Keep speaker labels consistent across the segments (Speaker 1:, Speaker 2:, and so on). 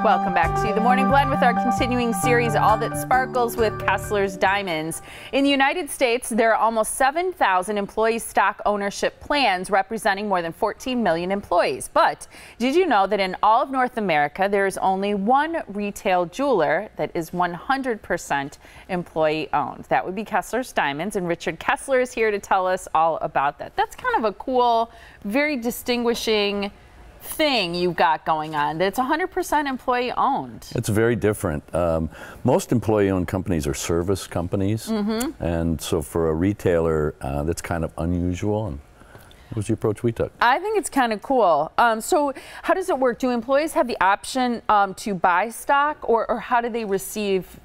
Speaker 1: Welcome back to The Morning Blend with our continuing series, All That Sparkles with Kessler's Diamonds. In the United States, there are almost 7,000 employee stock ownership plans representing more than 14 million employees. But did you know that in all of North America, there is only one retail jeweler that is 100% employee owned? That would be Kessler's Diamonds, and Richard Kessler is here to tell us all about that. That's kind of a cool, very distinguishing thing you've got going on. That's 100% employee owned. It's
Speaker 2: very different. Most employee owned companies are service companies, and so for a retailer that's kind of unusual. And that was the approach we took.
Speaker 1: I think it's kind of cool. So how does it work? Do employees have the option to buy stock, or how do they receive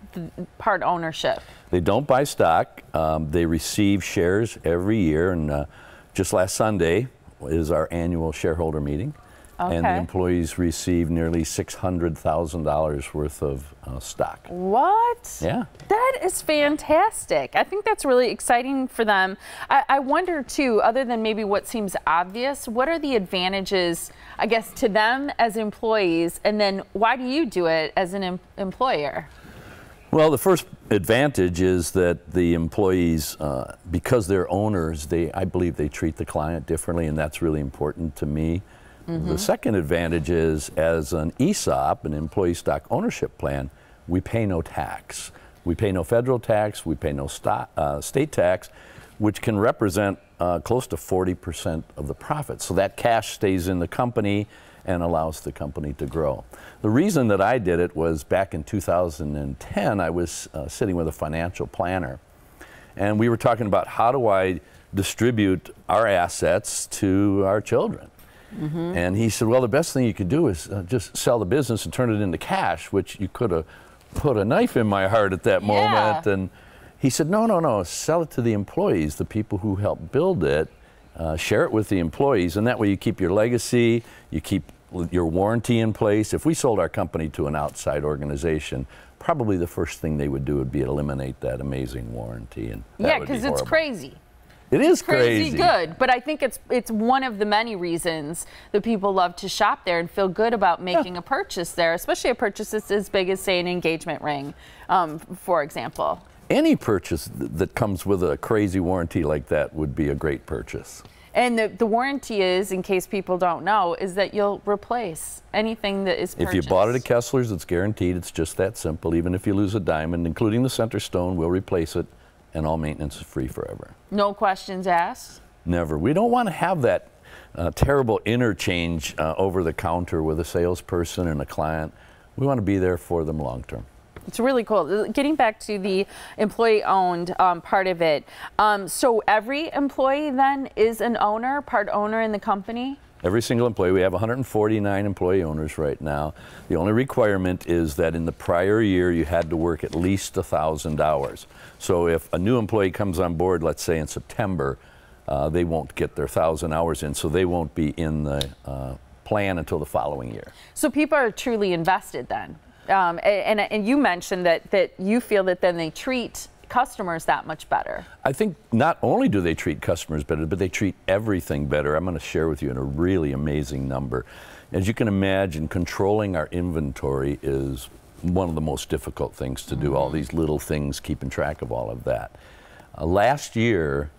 Speaker 1: part ownership?
Speaker 2: They don't buy stock. They receive shares every year, and just last Sunday is our annual shareholder meeting.
Speaker 1: Okay.
Speaker 2: And the employees receive nearly $600,000 worth of stock.
Speaker 1: What?
Speaker 2: Yeah.
Speaker 1: That is fantastic. I think that's really exciting for them. I wonder, too, other than maybe what seems obvious, what are the advantages, I guess, to them as employees, and then why do you do it as an employer?
Speaker 2: Well, the first advantage is that the employees, because they're owners, I believe they treat the client differently, and that's really important to me. The second advantage is, as an ESOP, an employee stock ownership plan, we pay no tax. We pay no federal tax, we pay no state tax, which can represent close to 40% of the profit. So that cash stays in the company and allows the company to grow. The reason that I did it was back in 2010, I was sitting with a financial planner, and we were talking about how do I distribute our assets to our children. And he said, well, the best thing you could do is just sell the business and turn it into cash, which you could have put a knife in my heart at that moment. And he said, no, sell it to the employees, the people who helped build it, share it with the employees, and that way you keep your legacy, you keep your warranty in place. If we sold our company to an outside organization, probably the first thing they would do would be eliminate that amazing warranty. And
Speaker 1: yeah, because it's crazy.
Speaker 2: It is
Speaker 1: crazy good, but I think it's one of the many reasons that people love to shop there and feel good about making a purchase there, especially a purchase that's as big as, say, an engagement ring, for example.
Speaker 2: Any purchase that comes with a crazy warranty like that would be a great purchase.
Speaker 1: And the warranty is, in case people don't know, is that you'll replace anything that is purchased.
Speaker 2: If you bought it at Kessler's, it's guaranteed. It's just that simple. Even if you lose a diamond, including the center stone, we'll replace it, and all maintenance is free forever.
Speaker 1: No questions asked?
Speaker 2: Never. We don't want to have that terrible interchange over the counter with a salesperson and a client. We want to be there for them long term.
Speaker 1: It's really cool. Getting back to the employee-owned part of it, so every employee then is an owner, part owner in the company?
Speaker 2: Every single employee. We have 149 employee owners right now. The only requirement is that in the prior year you had to work at least 1,000 hours. So if a new employee comes on board, let's say in September, they won't get their 1,000 hours in, so they won't be in the plan until the following year.
Speaker 1: So people are truly invested then. And you mentioned that you feel that then they treat customers that much better.
Speaker 2: I think not only do they treat customers better, but they treat everything better. I'm going to share with you a really amazing number. As you can imagine, controlling our inventory is one of the most difficult things to do, all these little things, keeping track of all of that. Last year,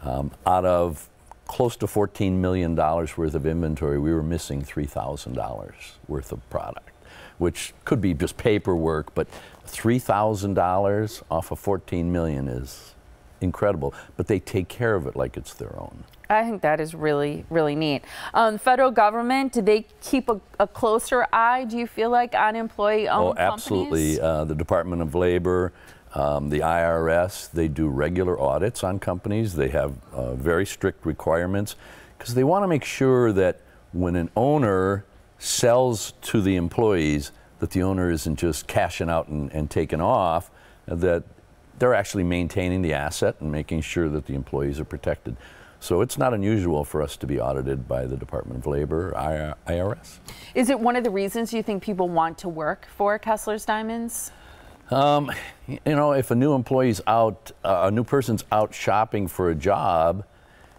Speaker 2: out of close to $14 million worth of inventory, we were missing $3,000 worth of product, which could be just paperwork, but $3,000 off of $14 million is incredible. But they take care of it like it's their own.
Speaker 1: I think that is really, really neat. Federal government, do they keep a closer eye, do you feel like, on employee-owned companies?
Speaker 2: Oh, absolutely. The Department of Labor, the IRS, they do regular audits on companies. They have very strict requirements because they want to make sure that when an owner sells to the employees, that the owner isn't just cashing out and taking off, that they're actually maintaining the asset and making sure that the employees are protected. So it's not unusual for us to be audited by the Department of Labor, IRS.
Speaker 1: Is it one of the reasons you think people want to work for Kessler's Diamonds?
Speaker 2: You know, if a new employee's out, a new person's out shopping for a job,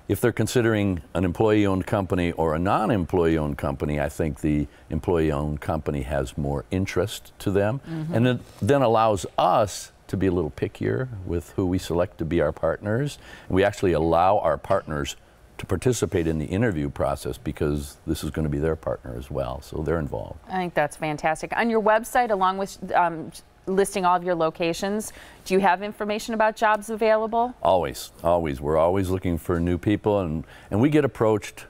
Speaker 2: if they're considering an employee-owned company or a non-employee-owned company, I think the employee-owned company has more interest to them, and it then allows us to be a little pickier with who we select to be our partners. We actually allow our partners to participate in the interview process because this is going to be their partner as well, so they're involved.
Speaker 1: I think that's fantastic. On your website, along with listing all of your locations, do you have information about jobs available?
Speaker 2: Always, always. We're always looking for new people, and we get approached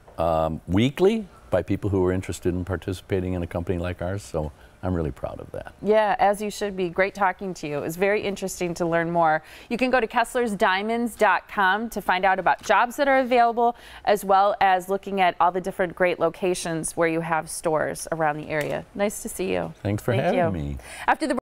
Speaker 2: weekly by people who are interested in participating in a company like ours, so I'm really proud of that.
Speaker 1: Yeah, as you should be. Great talking to you. It was very interesting to learn more. You can go to KesslersDiamonds.com to find out about jobs that are available, as well as looking at all the different great locations where you have stores around the area. Nice to see you.
Speaker 2: Thanks for having me.
Speaker 1: After the